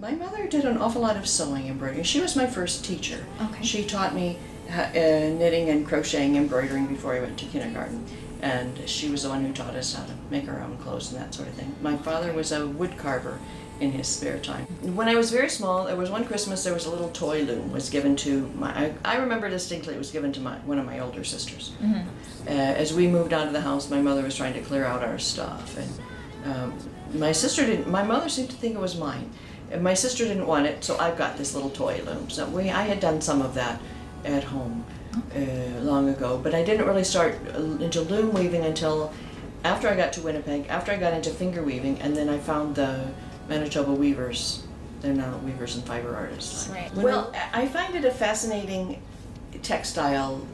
My mother did an awful lot of sewing embroidery. She was my first teacher. Okay. She taught me knitting and crocheting, embroidering before I went to kindergarten. And she was the one who taught us how to make our own clothes and that sort of thing. My father was a wood carver in his spare time. When I was very small, there was one Christmas, there was a little toy loom was given to I remember distinctly it was given to one of my older sisters. Mm-hmm. As we moved out of the house, my mother was trying to clear out our stuff. And my mother seemed to think it was mine. And my sister didn't want it, so I got this little toy loom. So I had done some of that at home long ago, but I didn't really start into loom weaving until after I got to Winnipeg, after I got into finger weaving, and then I found the Manitoba weavers. They're now weavers and fiber artists. Right. Well, I find it a fascinating textile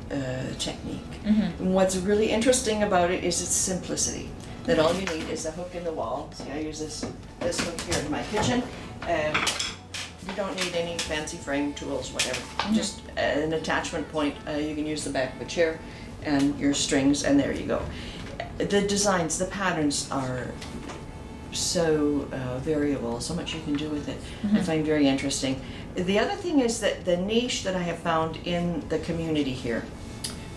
technique. Mm-hmm. And what's really interesting about it is its simplicity. That all you need is a hook in the wall. See, I use this hook here in my kitchen. You don't need any fancy frame tools, whatever. Mm-hmm. Just an attachment point. You can use the back of a chair and your strings, and there you go. The designs, the patterns are so variable, so much you can do with it. Mm-hmm. I find very interesting. The other thing is that the niche that I have found in the community here,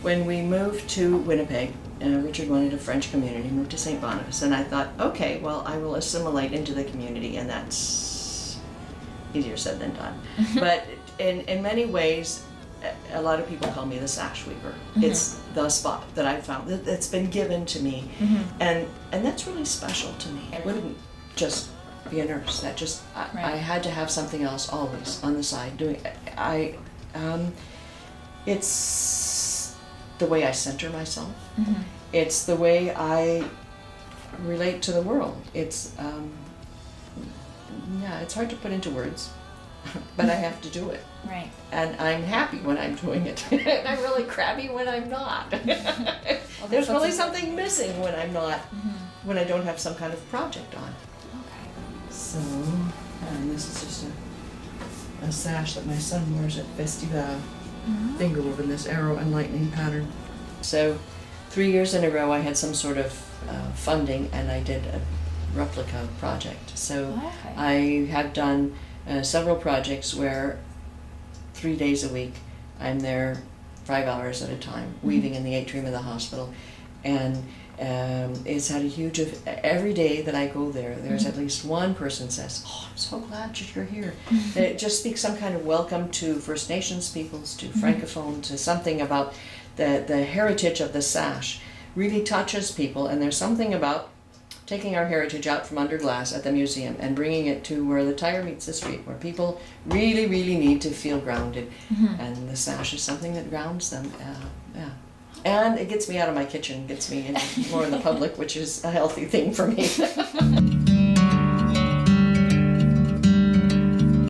when we moved to Winnipeg, Richard wanted a French community, moved to St. Boniface, and I thought, okay, well, I will assimilate into the community, and that's easier said than done. But in many ways, a lot of people call me the sash weaver. Mm-hmm. It's the spot that I found that's been given to me, Mm-hmm. and that's really special to me. I wouldn't just be a nurse. That just Right. I had to have something else always on the side doing. It's the way I center myself. Mm-hmm. It's the way I relate to the world. It's it's hard to put into words, but I have to do it. Right. And I'm happy when I'm doing it. And I'm really crabby when I'm not. There's really something missing when I'm not, Mm-hmm. when I don't have some kind of project on. Okay. So, and this is just a sash that my son wears at Festival. Mm-hmm. Fingerweaving, this arrow and lightning pattern. So 3 years in a row I had some sort of funding, and I did a replica project. So Okay. I have done several projects where 3 days a week I'm there 5 hours at a time, weaving in the atrium of the hospital. And it's had a huge, every day that I go there, there's at least one person says, "Oh, I'm so glad you're here." It just speaks some kind of welcome to First Nations peoples, to Francophone, to something about the heritage of the sash. Really touches people, and there's something about taking our heritage out from under glass at the museum and bringing it to where the tire meets the street, where people really, really need to feel grounded. Mm-hmm. And the sash is something that grounds them. Yeah. And it gets me out of my kitchen, gets me in more in the public, which is a healthy thing for me.